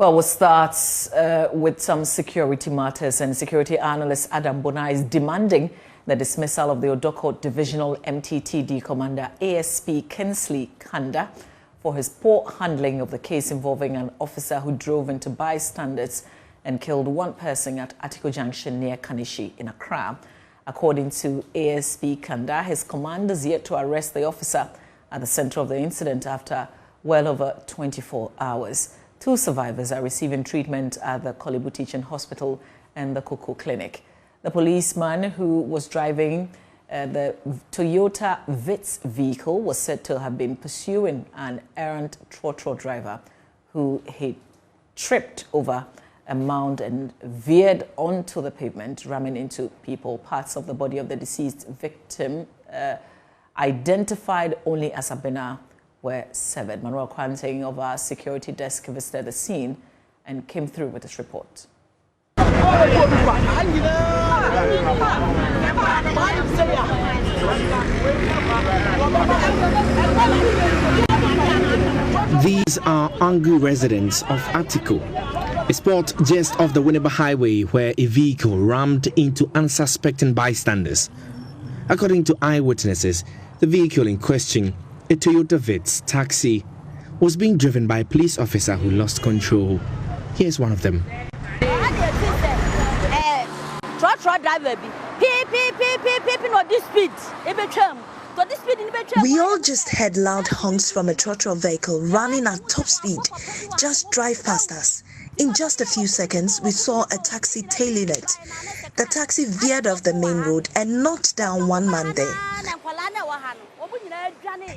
Well, we'll start with some security matters, and security analyst Adam Bona is demanding the dismissal of the Odoko Divisional MTTD Commander ASP Kinsley Kanda for his poor handling of the case involving an officer who drove into bystanders and killed one person at Atiko Junction near Kanishi in Accra. According to ASP Kanda, his command is yet to arrest the officer at the center of the incident after well over 24 hours. 2 survivors are receiving treatment at the Kolebu Teaching Hospital and the Koko Clinic. The policeman who was driving the Toyota Vitz vehicle was said to have been pursuing an errant trotro driver who he tripped over a mound and veered onto the pavement, ramming into people. Parts of the body of the deceased victim, identified only as Abena, were severed. Manuel Kwanting of our security desk visited the scene and came through with this report. These are angry residents of Atiko, a spot just off the Winneba Highway where a vehicle rammed into unsuspecting bystanders. According to eyewitnesses, the vehicle in question, a Toyota Vitz taxi, was being driven by a police officer who lost control. Here's one of them. We all just heard loud honks from a trotro vehicle running at top speed just drive past us. In just a few seconds, we saw a taxi tailing it. The taxi veered off the main road and knocked down one man there.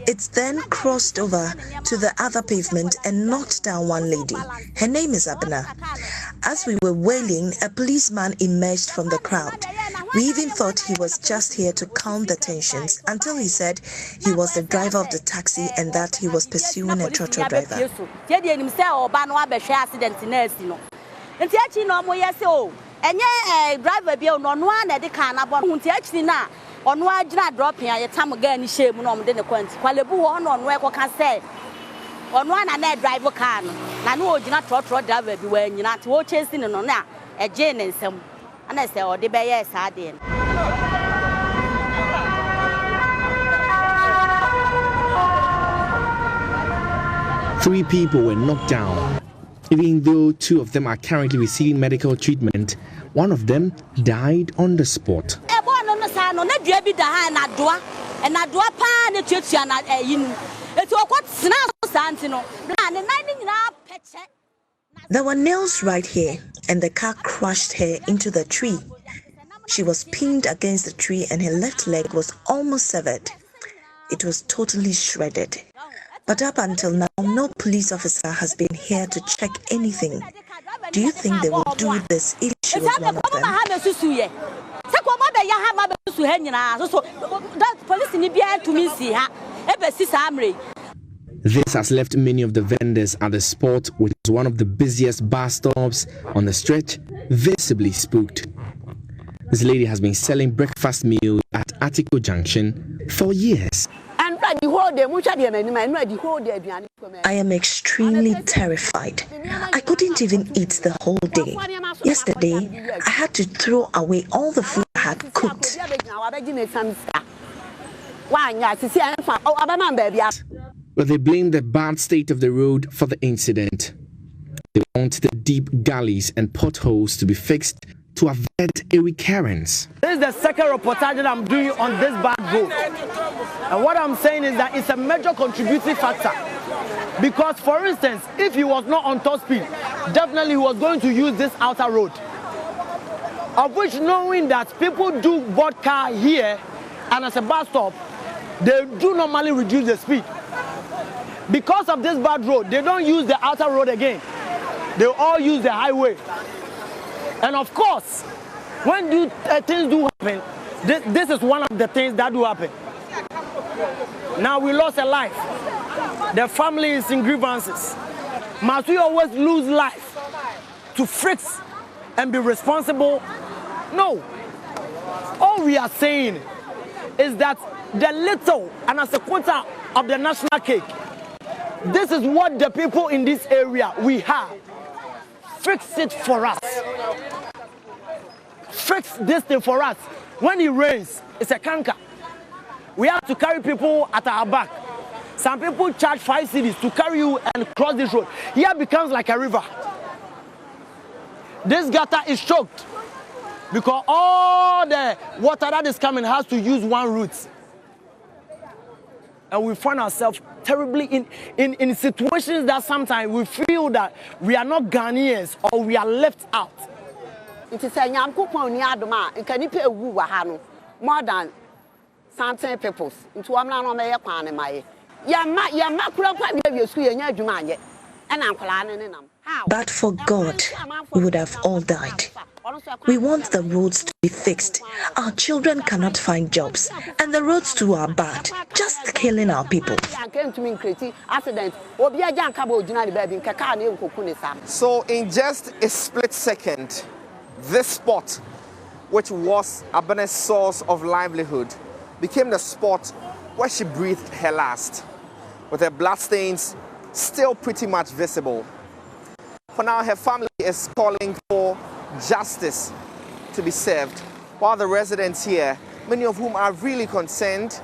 It then crossed over to the other pavement and knocked down one lady. Her name is Abena. As we were wailing, a policeman emerged from the crowd. We even thought he was just here to calm the tensions until he said he was the driver of the taxi and that he was pursuing a trotro driver. Three people were knocked down. Even though 2 of them are currently receiving medical treatment, one of them died on the spot. There were nails right here, and the car crushed her into the tree. She was pinned against the tree and her left leg was almost severed. It was totally shredded. But up until now, no police officer has been here to check anything. Do you think they will do this if she was one of them? This has left many of the vendors at the spot, which is one of the busiest bus stops on the stretch, visibly spooked. This lady has been selling breakfast meals at Atiko Junction for years. I am extremely terrified. I couldn't even eat the whole day. Yesterday, I had to throw away all the food I had cooked. But they blame the bad state of the road for the incident. They want the deep gullies and potholes to be fixed to avert a recurrence. This is the second reportage that I'm doing on this bad road. And what I'm saying is that it's a major contributing factor. Because, for instance, if he was not on top speed, definitely he was going to use this outer road. Of which, knowing that people do board car here and as a bus stop, they do normally reduce the speed. Because of this bad road, they don't use the outer road again. They all use the highway. And of course, when things do happen, this is one of the things that do happen. Now we lost a life. The family is in grievances. Must we always lose life to fix and be responsible? No. All we are saying is that the little and as a quarter of the national cake, this is what the people in this area we have. fix it for us. Fix this thing for us. When it rains, it's a canker. We have to carry people at our back. Some people charge 5 cedis to carry you and cross this road. Here becomes like a river. This gutter is choked because all the water that is coming has to use one route. And we find ourselves terribly in situations that sometimes we feel that we are not Ghanaians or we are left out. It is a more than something peoples. Into I'm not on my pan in my But for God, we would have all died. We want the roads to be fixed. Our children cannot find jobs, and the roads too are bad, just killing our people. So in just a split second, this spot, which was Abane's source of livelihood, became the spot where she breathed her last, with her bloodstains still pretty much visible. For now, her family is calling for justice to be served, while the residents here, many of whom are really concerned,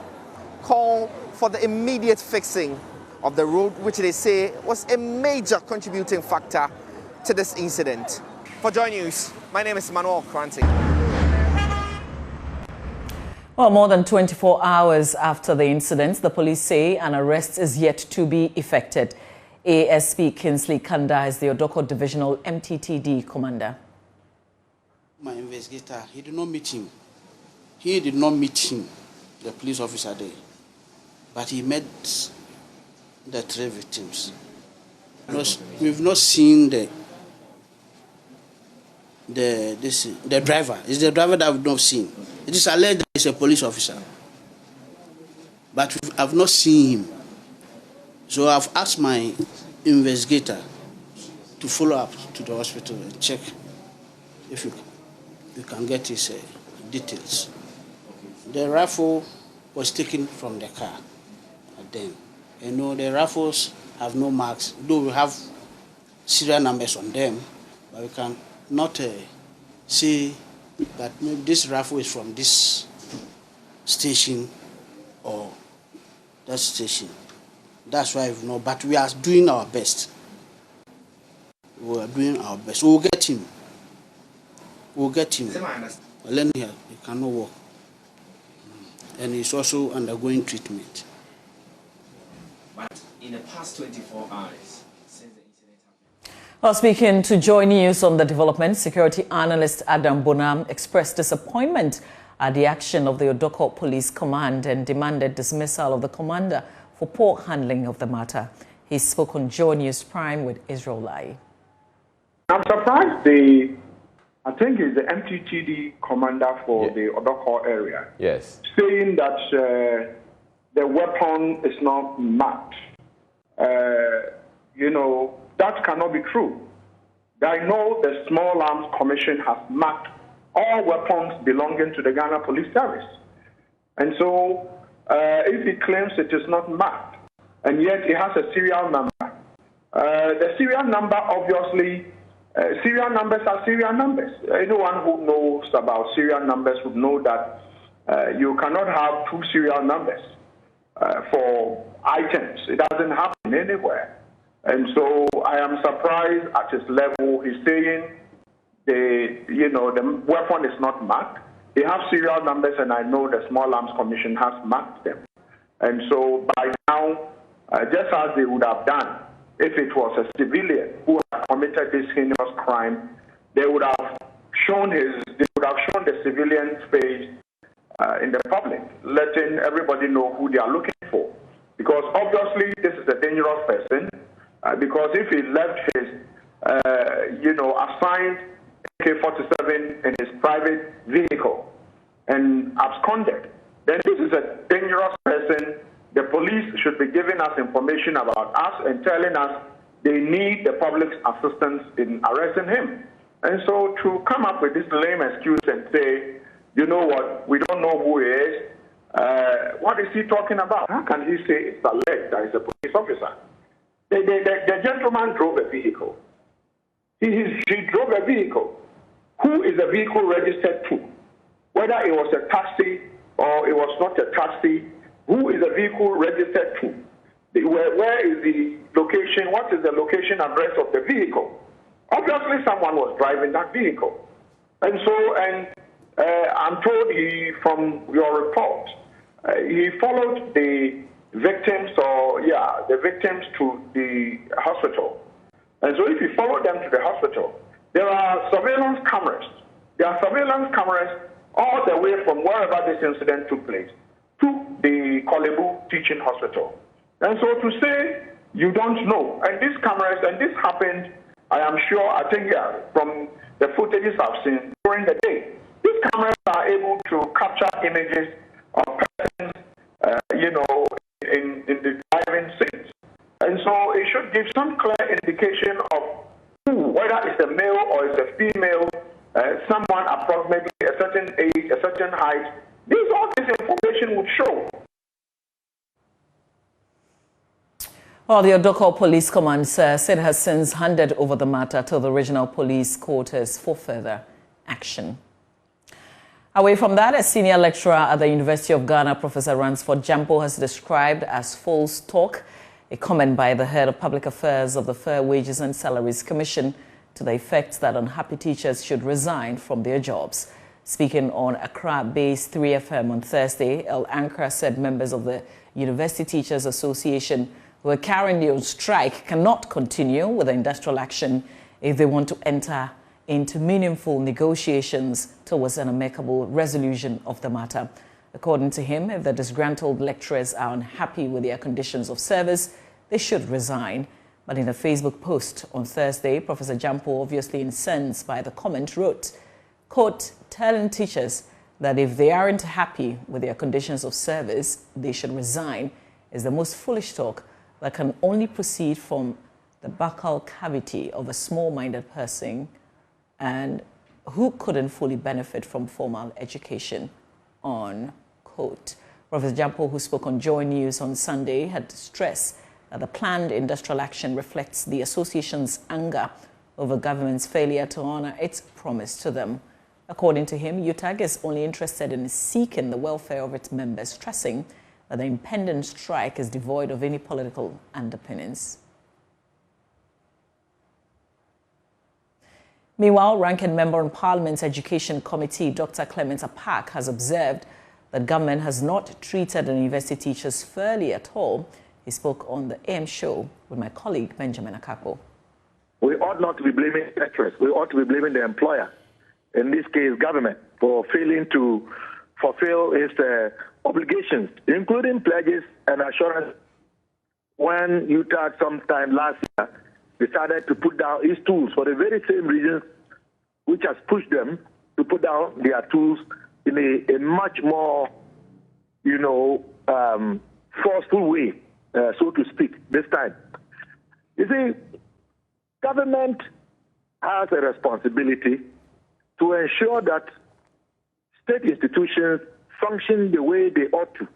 call for the immediate fixing of the road, which they say was a major contributing factor to this incident. For Joy News, my name is Manuel Kranti. Well, more than 24 hours after the incident, the police say an arrest is yet to be effected. ASP Kingsley Kanda is the Odoko Divisional MTTD commander. My investigator, he did not meet him. He did not meet him, the police officer there. But he met the 3 victims. We've not seen the driver. It's the driver that we've not seen. It is alleged that he's a police officer. But I've not seen him. So I've asked my investigator to follow up to the hospital and check if you can get his details. The rifle was taken from the car at them. You know, the rifles have no marks, though we have serial numbers on them, but we can not say that maybe this rifle is from this station or that station. That's why we know, but we are doing our best. We are doing our best. We'll get him. We'll get him. Learn here, he cannot walk. And he's also undergoing treatment. But in the past 24 hours, since the incident happened. Well, speaking to Joy News on the development, security analyst Adam Bonham expressed disappointment at the action of the Odoko Police Command and demanded dismissal of the commander for poor handling of the matter. He spoke on Joy News Prime with Israel Lai. I'm surprised I think he's the MTTD commander for the Odoko area. Yes. Saying that the weapon is not marked. That cannot be true. I know the Small Arms Commission has marked all weapons belonging to the Ghana Police Service. And so if he claims it is not marked, and yet it has a serial number, the serial number obviously, serial numbers are serial numbers. Anyone who knows about serial numbers would know that you cannot have 2 serial numbers for items. It doesn't happen anywhere. And so I am surprised at his level. He's saying the weapon is not marked. They have serial numbers, and I know the Small Arms Commission has marked them. And so by now, just as they would have done if it was a civilian who had committed this heinous crime, they would have shown the civilian's face in the public, letting everybody know who they are looking for. Because obviously this is a dangerous person, because if he left his, assigned AK-47 in his private vehicle and absconded, then this is a dangerous person. The police should be giving us information about us and telling us they need the public's assistance in arresting him. And so to come up with this lame excuse and say, you know what, we don't know who he is, what is he talking about? How can he say it's alleged that he's a police officer? The gentleman drove a vehicle. He drove a vehicle. Who is the vehicle registered to? Whether it was a taxi or it was not a taxi, who is the vehicle registered to? Where is the location? What is the location address of the vehicle? Obviously, someone was driving that vehicle. And so, I'm told from your report, he followed the victims to the hospital. And so if you follow them to the hospital, there are surveillance cameras. There are surveillance cameras all the way from wherever this incident took place to the Kolebu Teaching Hospital. And so to say you don't know, and these cameras, and this happened, I am sure, from the footages I've seen during the day, these cameras are able to capture images of persons, in the driving scenes. And so it should give some clear indication of who, whether it's a male or it's a female, someone approximately a certain age, a certain height. All this information would show. Well, the Odoko Police Command said it has since handed over the matter to the regional police quarters for further action. Away from that, a senior lecturer at the University of Ghana, Professor Ransford Jampo, has described as false talk a comment by the head of public affairs of the Fair Wages and Salaries Commission to the effect that unhappy teachers should resign from their jobs. Speaking on Accra-based 3FM on Thursday, El Ankara said members of the University Teachers Association who are carrying on strike cannot continue with the industrial action if they want to enter into meaningful negotiations towards an amicable resolution of the matter. According to him, if the disgruntled lecturers are unhappy with their conditions of service, they should resign. But in a Facebook post on Thursday, Professor Jampo, obviously incensed by the comment, wrote, quote, telling teachers that if they aren't happy with their conditions of service, they should resign is the most foolish talk that can only proceed from the buccal cavity of a small-minded person and who couldn't fully benefit from formal education, unquote. Professor Jampo, who spoke on Joy News on Sunday, had stressed that the planned industrial action reflects the association's anger over government's failure to honor its promise to them. According to him, UTAG is only interested in seeking the welfare of its members, stressing that the impending strike is devoid of any political underpinnings. Meanwhile, ranking member on Parliament's Education Committee, Dr. Clementa Park, has observed that government has not treated the university teachers fairly at all. He spoke on the AM show with my colleague, Benjamin Akako. We ought not to be blaming lecturers. We ought to be blaming the employer, in this case, government, for failing to fulfill its obligations, including pledges and assurance. When UTAG sometime last year decided to put down its tools for the very same reasons which has pushed them to put down their tools in a much more, forceful way, so to speak, this time. You see, government has a responsibility to ensure that state institutions function the way they ought to.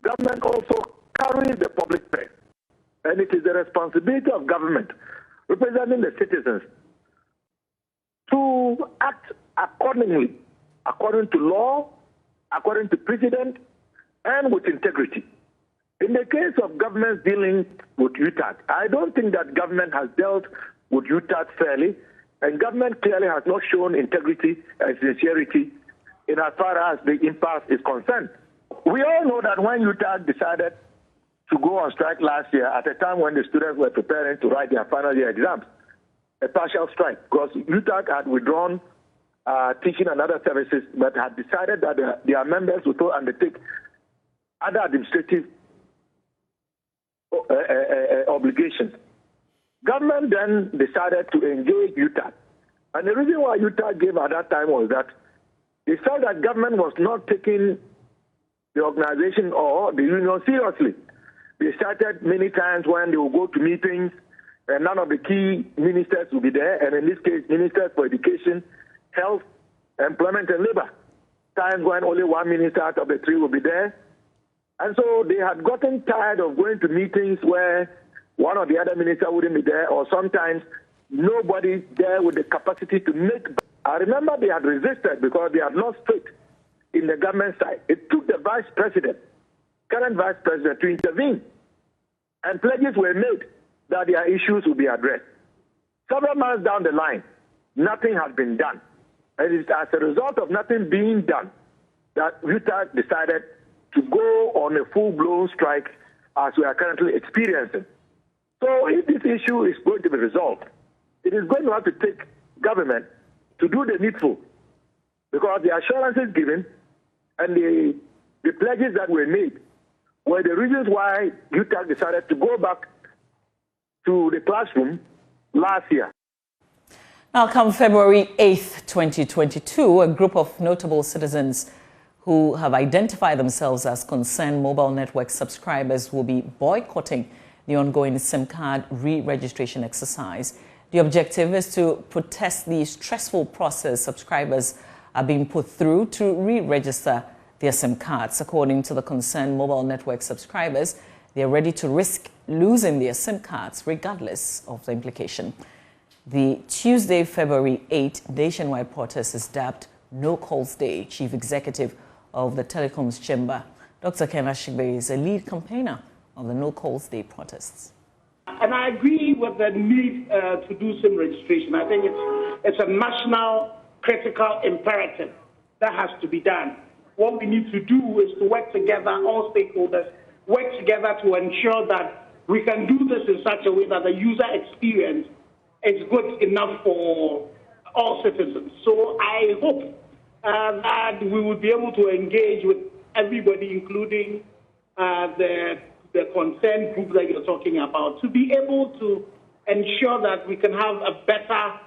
Government also carries the public purse, and it is the responsibility of government, representing the citizens, to act accordingly, according to law, according to precedent, and with integrity. In the case of government dealing with UTAG, I don't think that government has dealt with UTAG fairly, and government clearly has not shown integrity and sincerity in as far as the impasse is concerned. We all know that when UTAG decided to go on strike last year at a time when the students were preparing to write their final year exams, a partial strike, because UTAG had withdrawn teaching and other services, but had decided that their members would undertake other administrative obligations. Government then decided to engage UTAG. And the reason why UTAG gave at that time was that they felt that government was not taking the organization or the union seriously. They started many times when they would go to meetings and none of the key ministers would be there, and in this case, ministers for education, health, employment, and labor. Times when only one minister out of the three would be there. And so they had gotten tired of going to meetings where one or the other minister wouldn't be there, or sometimes nobody there with the capacity to make. I remember they had resisted because they had lost faith in the government side. It took the vice president, current vice president, to intervene, and pledges were made that their issues will be addressed. Several months down the line, nothing has been done. And it's as a result of nothing being done that UTAG decided to go on a full-blown strike as we are currently experiencing. So if this issue is going to be resolved, it is going to have to take government to do the needful, because the assurances given and the pledges that were made were the reasons why UTAG decided to go back to the classroom last year. Now, come February 8th, 2022, a group of notable citizens who have identified themselves as concerned mobile network subscribers will be boycotting the ongoing SIM card re-registration exercise. The objective is to protest the stressful process subscribers are being put through to re-register their SIM cards. According to the concerned mobile network subscribers, they are ready to risk losing their SIM cards regardless of the implication. The Tuesday, February 8 nationwide protest is dubbed No Calls Day. Chief Executive of the Telecoms Chamber, Dr. Ken Ashigbe, is a lead campaigner of the No Calls Day protests. And I agree with the need to do SIM registration. I think it's a national critical imperative that has to be done. What we need to do is to work together, all stakeholders, work together to ensure that we can do this in such a way that the user experience is good enough for all citizens. So I hope that we will be able to engage with everybody, including the concerned group that you're talking about, to be able to ensure that we can have a better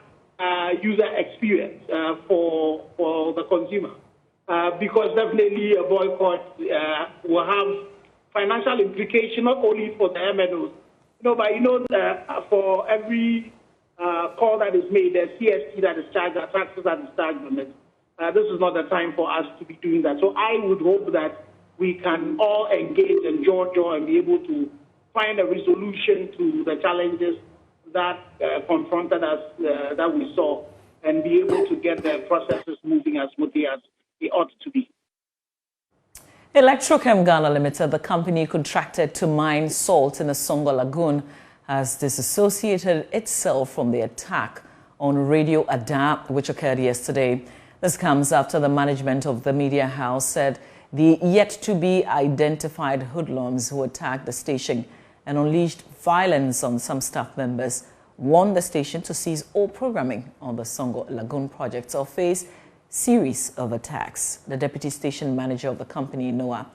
user experience for the consumer. Because definitely a boycott will have financial implications not only for the MNOs, but for every call that is made, there's CST that is charged, there taxes that is charged on it. This is not the time for us to be doing that. So I would hope that we can all engage and jaw and be able to find a resolution to the challenges that confronted us, that we saw, and be able to get the processes moving as smoothly as they ought to be. Electrochem Gala Limited, the company contracted to mine salt in the Songo Lagoon, has disassociated itself from the attack on Radio Adapt, which occurred yesterday. This comes after the management of the media house said the yet-to-be-identified hoodlums who attacked the station and unleashed violence on some staff members warned the station to cease all programming on the Songo Lagoon project or face series of attacks. The deputy station manager of the company, Noah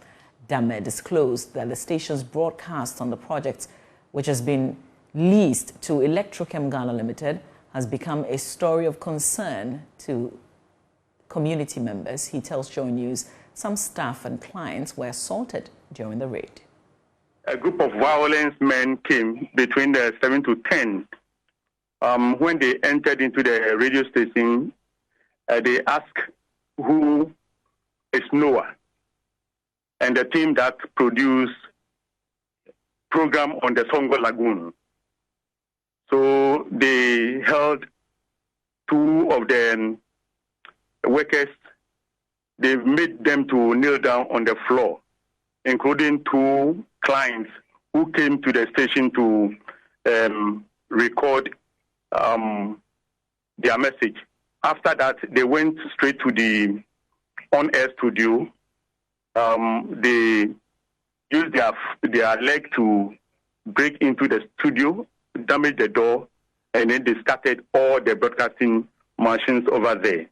Dame, disclosed that the station's broadcast on the project, which has been leased to Electrochem Gala Limited, has become a story of concern to community members. He tells Joy News some staff and clients were assaulted during the raid. A group of violent men came between the 7 to 10. When they entered into the radio station, they asked who is Noah and the team that produced program on the Songo Lagoon. So they held two of the workers. They made them to kneel down on the floor, including two clients who came to the station to record their message. After that, they went straight to the on-air studio. They used their leg to break into the studio, damage the door, and then they started all the broadcasting machines over there.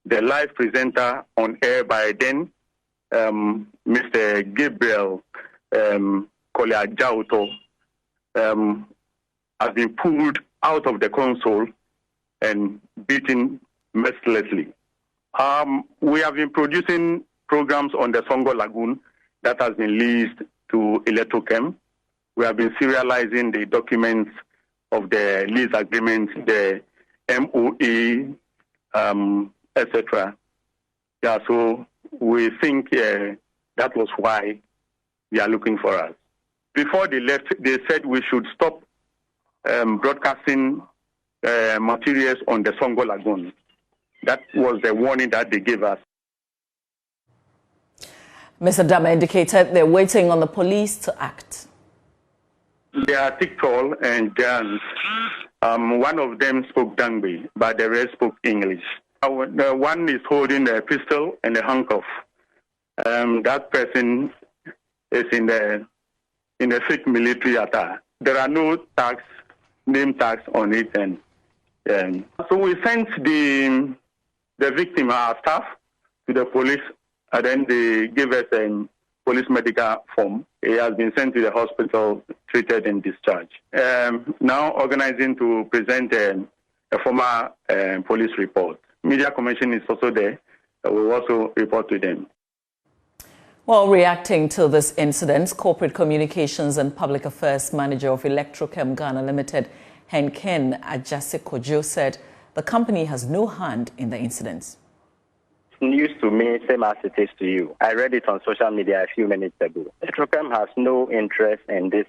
The live presenter on air by then, Mr. Gabriel Koleajauto, has been pulled out of the console and beaten mercilessly. We have been producing programs on the Songo Lagoon that has been leased to Electrochem. We have been serializing the documents of the lease agreement, the MOE, etc. Yeah, so we think that was why they are looking for us. Before they left, they said we should stop broadcasting materials on the Songo Lagoon. That was the warning that they gave us. Mr. Dama indicated they're waiting on the police to act. They are tall and giants. One of them spoke Dangbi, but the rest spoke English. The one is holding a pistol and a handcuff. That person is in the fake military attire. There are no tags, name tags on it, and so we sent the victim, our staff, to the police, and then they gave us a police medical form. He has been sent to the hospital, treated and discharged. Now organizing to present a formal police report. Media Commission is also there. We will also report to them. Well, reacting to this incident, Corporate Communications and Public Affairs Manager of Electrochem Gala Limited, Henken Ajasekojo, said the company has no hand in the incident. News to me, same as it is to you. I read it on social media a few minutes ago. Petrochem has no interest in this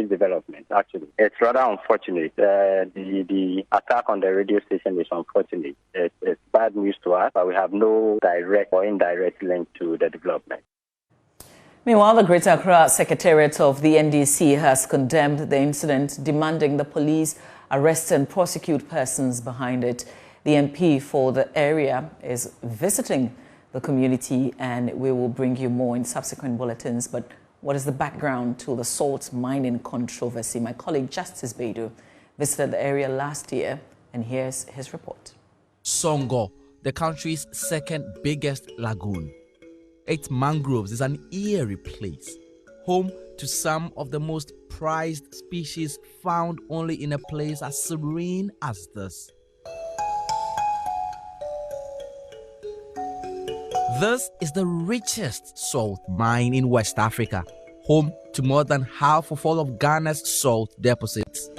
development, actually. It's rather unfortunate. The attack on the radio station is unfortunate. It's bad news to us, but we have no direct or indirect link to the development. Meanwhile, the Greater Accra Secretariat of the NDC has condemned the incident, demanding the police arrest and prosecute persons behind it. The MP for the area is visiting the community, and we will bring you more in subsequent bulletins. But what is the background to the salt mining controversy? My colleague Justice Beidou visited the area last year, and here's his report. Songo, the country's second biggest lagoon. Its mangroves is an eerie place, home to some of the most prized species found only in a place as serene as this. This is the richest salt mine in West Africa, home to more than half of all of Ghana's salt deposits.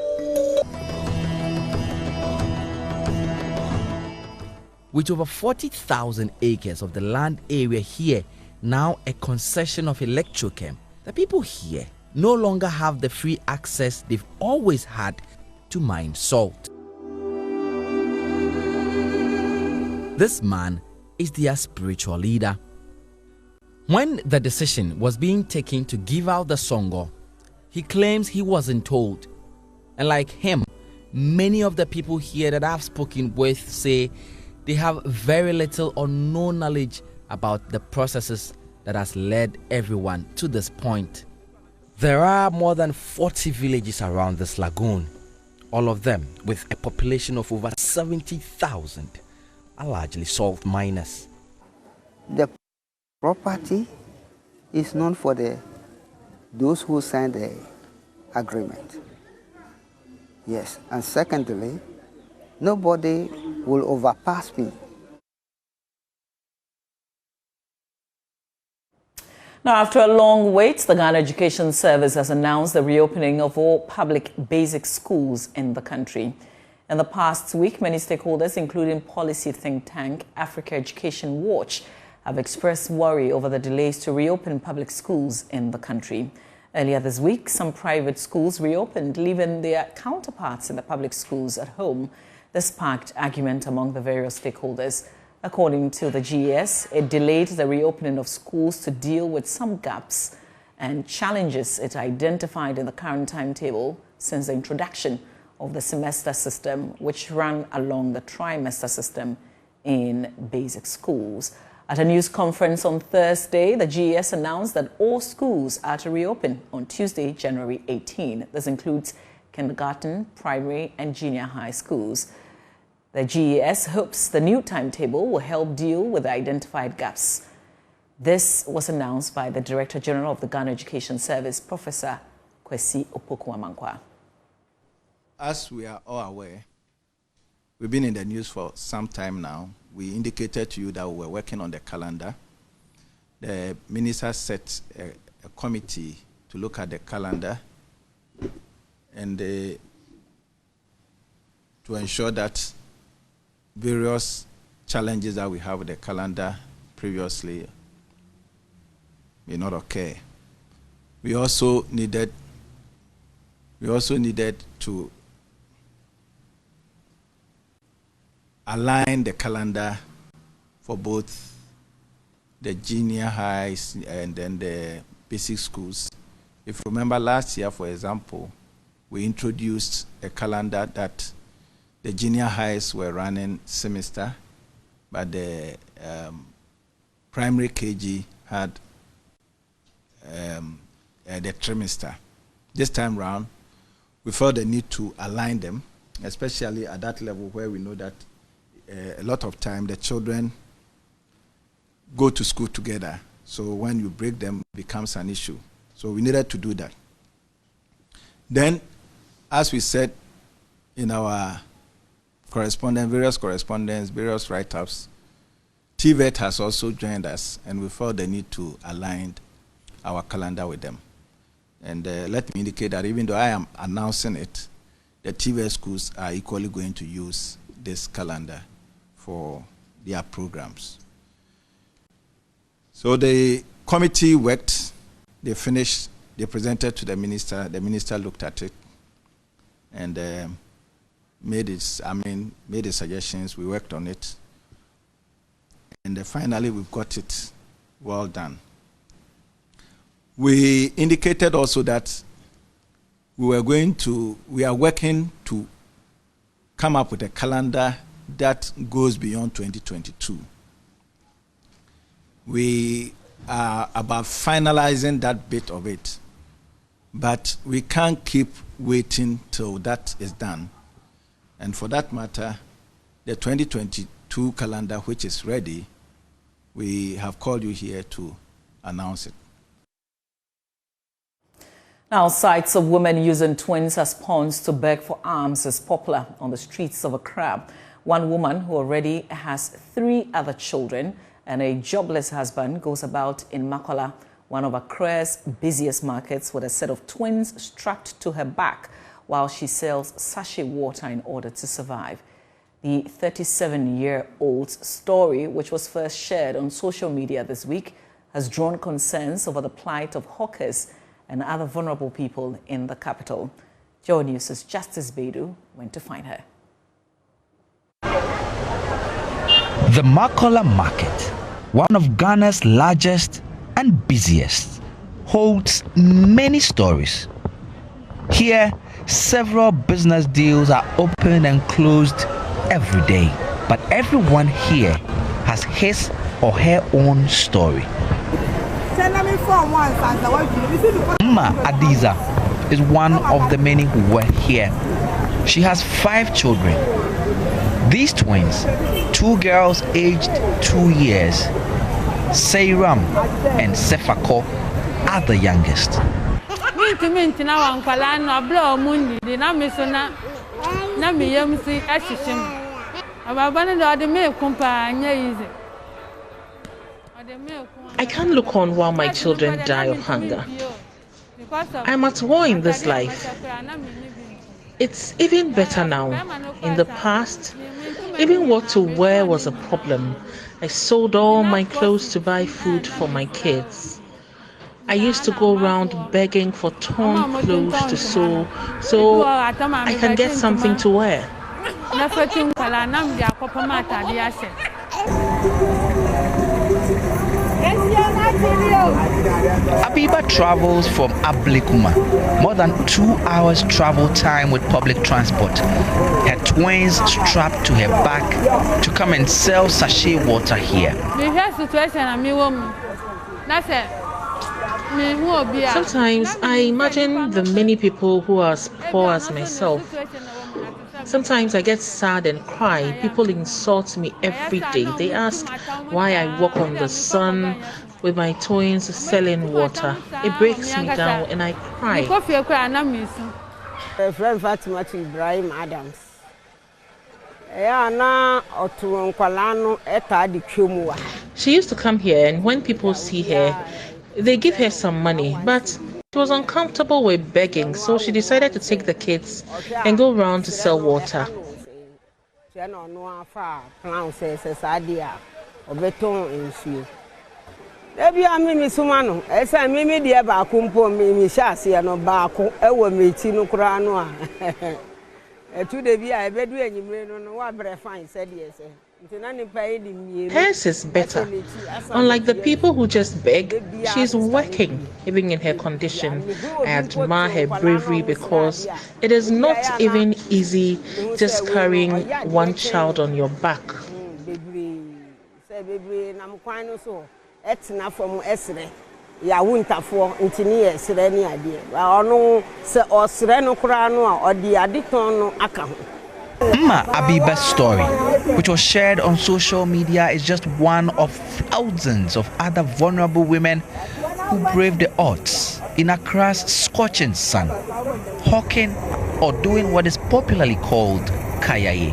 With over 40,000 acres of the land area here, now a concession of Electrochem, the people here no longer have the free access they've always had to mine salt. This man is their spiritual leader. When the decision was being taken to give out the Songo, he claims he wasn't told. And like him, many of the people here that I've spoken with say they have very little or no knowledge about the processes that has led everyone to this point. There are more than 40 villages around this lagoon, all of them with a population of over 70,000. Are largely salt miners. The property is known for those who signed the agreement. Yes, and secondly, nobody will overpass me. Now, after a long wait, the Ghana Education Service has announced the reopening of all public basic schools in the country. In the past week, many stakeholders, including policy think tank Africa Education Watch, have expressed worry over the delays to reopen public schools in the country. Earlier this week, some private schools reopened, leaving their counterparts in the public schools at home. This sparked argument among the various stakeholders. According to the GES, it delayed the reopening of schools to deal with some gaps and challenges it identified in the current timetable since the introduction of the semester system, which ran along the trimester system in basic schools. At a news conference on Thursday, the GES announced that all schools are to reopen on Tuesday, January 18. This includes kindergarten, primary, and junior high schools. The GES hopes the new timetable will help deal with the identified gaps. This was announced by the Director General of the Ghana Education Service, Professor Kwesi Opoku-Amankwa. As we are all aware, we've been in the news for some time now. We indicated to you that we were working on the calendar. The minister set a committee to look at the calendar and to ensure that various challenges that we have with the calendar previously may not occur. We also needed to align the calendar for both the junior highs and then the basic schools. If you remember last year, for example, we introduced a calendar that the junior highs were running semester, but the primary KG had the trimester. This time round, we felt the need to align them, especially at that level where we know that a lot of time the children go to school together. So when you break them, it becomes an issue. So we needed to do that. Then, as we said in our various correspondence, various write-ups, TVET has also joined us, and we felt the need to align our calendar with them. And let me indicate that even though I am announcing it, the TVET schools are equally going to use this calendar for their programs. So the committee worked, they finished, they presented to the minister looked at it, and made the suggestions, we worked on it, and finally we've got it well done. We indicated also that we are working to come up with a calendar that goes beyond 2022. We are about finalizing that bit of it, but we can't keep waiting till that is done. And for that matter, the 2022 calendar, which is ready, we have called you here to announce it. Now, sights of women using twins as pawns to beg for alms is popular on the streets of Accra. One woman who already has 3 other children and a jobless husband goes about in Makola, one of Accra's busiest markets, with a set of twins strapped to her back while she sells sachet water in order to survive. The 37-year-old's story, which was first shared on social media this week, has drawn concerns over the plight of hawkers and other vulnerable people in the capital. Joe News' Justice Bedu went to find her. The Makola Market, one of Ghana's largest and busiest, holds many stories. Here, several business deals are opened and closed every day, but everyone here has his or her own story. Mma Adiza is one of the many who were here. She has 5 children. These twins, 2 girls aged 2 years, Seiram and Sefako, are the youngest. I can't look on while my children die of hunger. I'm at war in this life. It's even better now. In the past, even what to wear was a problem. I sold all my clothes to buy food for my kids. I used to go around begging for torn clothes to sew so I can get something to wear. Abiba travels from Ablikuma, more than 2 hours travel time with public transport. Her twins strapped to her back to come and sell sachet water here. Sometimes I imagine the many people who are as poor as myself. Sometimes I get sad and cry. People insult me every day. They ask why I walk on the sun with my twins selling water. It breaks me down and I cry. Friend Fatima Ibrahim Adams. She used to come here, and when people see her, they give her some money, but she was uncomfortable with begging, so she decided to take the kids and go around to sell water. Hers is better. Unlike the people who just beg, she's working, even in her condition. I admire her bravery because it is not even easy just carrying one child on your back. Mma Abiba's story, which was shared on social media, is just one of thousands of other vulnerable women who brave the odds in Accra's scorching sun, hawking or doing what is popularly called kayaye.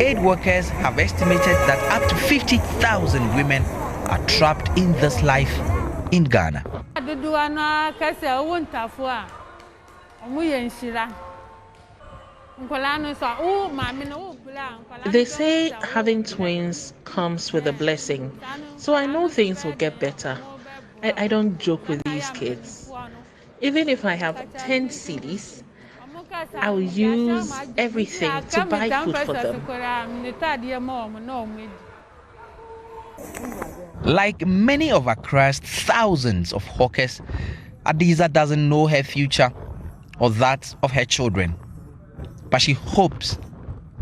Aid workers have estimated that up to 50,000 women are trapped in this life in Ghana. They say having twins comes with a blessing, so I know things will get better. I don't joke with these kids. Even if I have 10 CDs, I will use everything to buy food for them. Like many of Accra's thousands of hawkers, Adiza doesn't know her future or that of her children. But she hopes,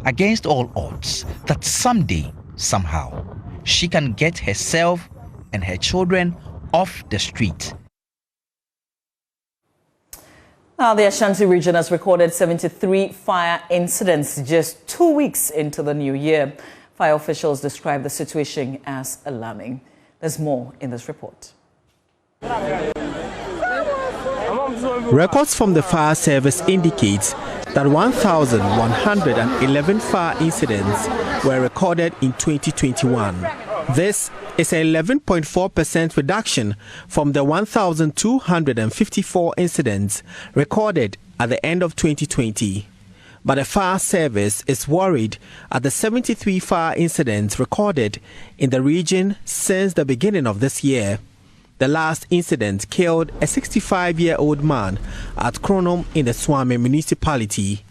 against all odds, that someday, somehow, she can get herself and her children off the street. Now, the Ashanti region has recorded 73 fire incidents just 2 weeks into the new year. Fire officials describe the situation as alarming. There's more in this report. Records from the fire service indicate that 1,111 fire incidents were recorded in 2021. This is an 11.4% reduction from the 1,254 incidents recorded at the end of 2020. But the fire service is worried at the 73 fire incidents recorded in the region since the beginning of this year. The last incident killed a 65-year-old man at Kronom in the Swami municipality.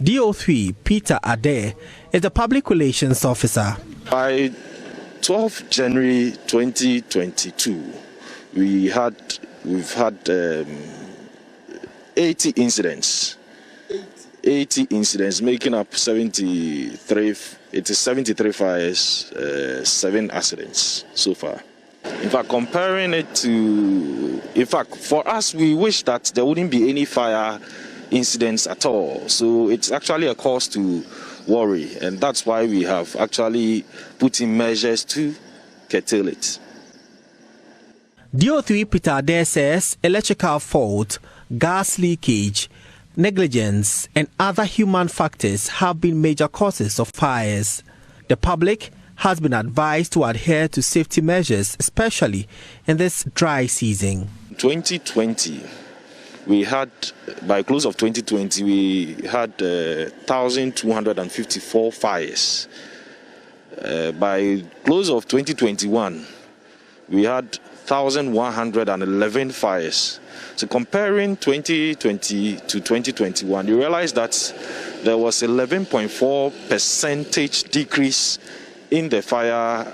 DO3 Peter Adair is the public relations officer. By 12 January 2022, we've had 80 incidents. 80 incidents, making up 73. It is 73 fires, 7 accidents so far. In fact, comparing it to, for us, we wish that there wouldn't be any fire incidents at all. So it's actually a cause to worry, and that's why we have actually put in measures to curtail it. DO3 Peter Adair says electrical fault, gas leakage, negligence, and other human factors have been major causes of fires. The public has been advised to adhere to safety measures, especially in this dry season. 2020, we had, by close of 2020, we had 1,254 fires. By close of 2021, we had 1,111 fires. So comparing 2020 to 2021, you realize that there was 11.4% decrease in the fire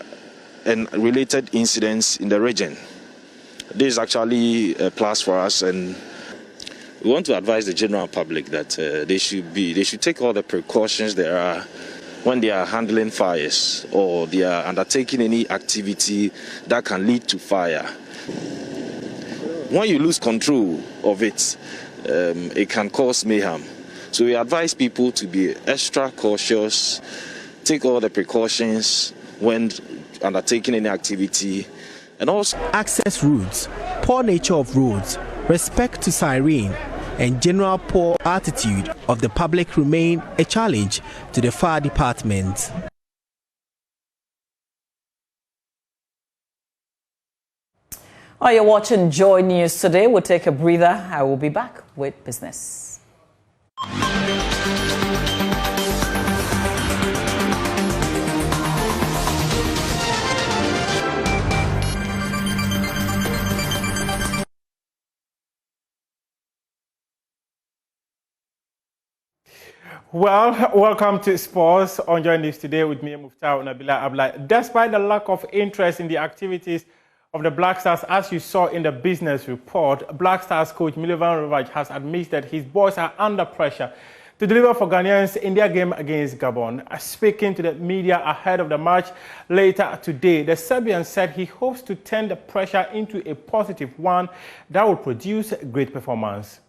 and related incidents in the region. This is actually a plus for us, and we want to advise the general public that they should take all the precautions there are when they are handling fires or they are undertaking any activity that can lead to fire. When you lose control of it, it can cause mayhem. So we advise people to be extra cautious, take all the precautions when undertaking any activity, and also access routes, poor nature of roads, respect to siren, and general poor attitude of the public remain a challenge to the fire department. While you're watching Joy News today, we'll take a breather. I will be back with business. Well, welcome to Sports on Joy News today with me, Muftar Nabila Ablai. Despite the lack of interest in the activities of the Black Stars, as you saw in the business report, Black Stars coach Milovan Rovach has admitted that his boys are under pressure to deliver for Ghanaians in their game against Gabon. Speaking to the media ahead of the match later today, the Serbian said he hopes to turn the pressure into a positive one that will produce great performance.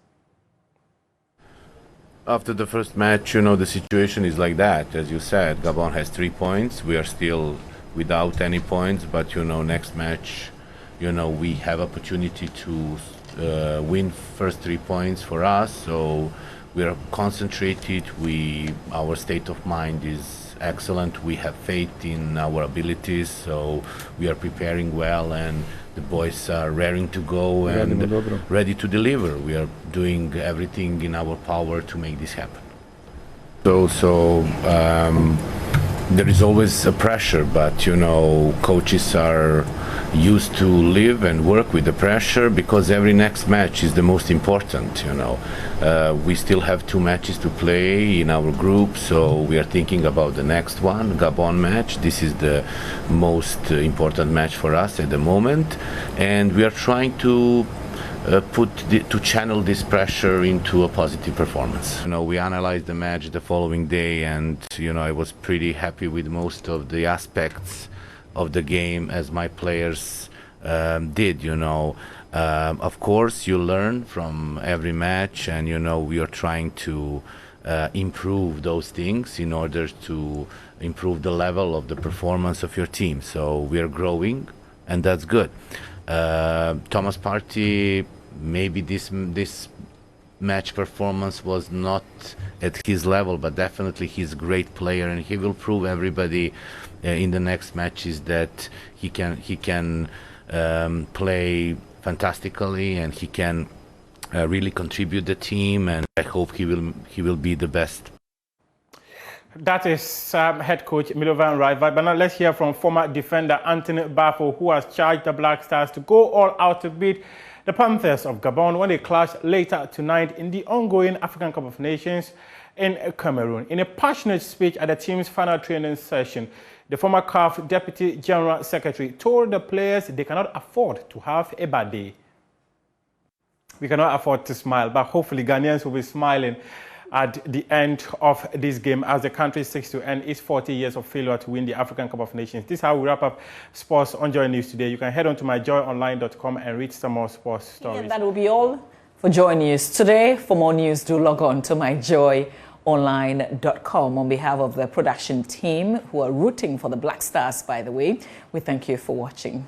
After the first match, the situation is like that. As you said, Gabon has 3 points. We are still without any points, but, next match, we have opportunity to win first 3 points for us. So we are concentrated. Our state of mind is excellent. We have faith in our abilities. So we are preparing well, and the boys are raring to go and ready to deliver. We are doing everything in our power to make this happen. So there is always a pressure, but coaches are used to live and work with the pressure because every next match is the most important. We still have 2 matches to play in our group, so we are thinking about the next one, Gabon match. This is the most important match for us at the moment, and we are trying to to channel this pressure into a positive performance. We analyzed the match the following day, and I was pretty happy with most of the aspects of the game as my players did. Of course, you learn from every match, and we are trying to improve those things in order to improve the level of the performance of your team. So we are growing, and that's good. Thomas Partey, maybe this match performance was not at his level, but definitely he's a great player, and he will prove everybody in the next matches that he can play fantastically, and he can really contribute the team, and I hope he will be the best. That is head coach Milovan Rovach. But now let's hear from former defender Anthony Bafo, who has charged the Black Stars to go all out to beat the Panthers of Gabon when they clash later tonight in the ongoing African Cup of Nations in Cameroon. In a passionate speech at the team's final training session, the former CAF Deputy General Secretary told the players they cannot afford to have a bad day. We cannot afford to smile, but hopefully Ghanaians will be smiling at the end of this game as the country seeks to end its 40 years of failure to win the African Cup of Nations. This is how we wrap up Sports on Joy News today. You can head on to myjoyonline.com and read some more sports stories. And that will be all for Joy News today. For more news, do log on to myjoyonline.com. On behalf of the production team who are rooting for the Black Stars, by the way, we thank you for watching.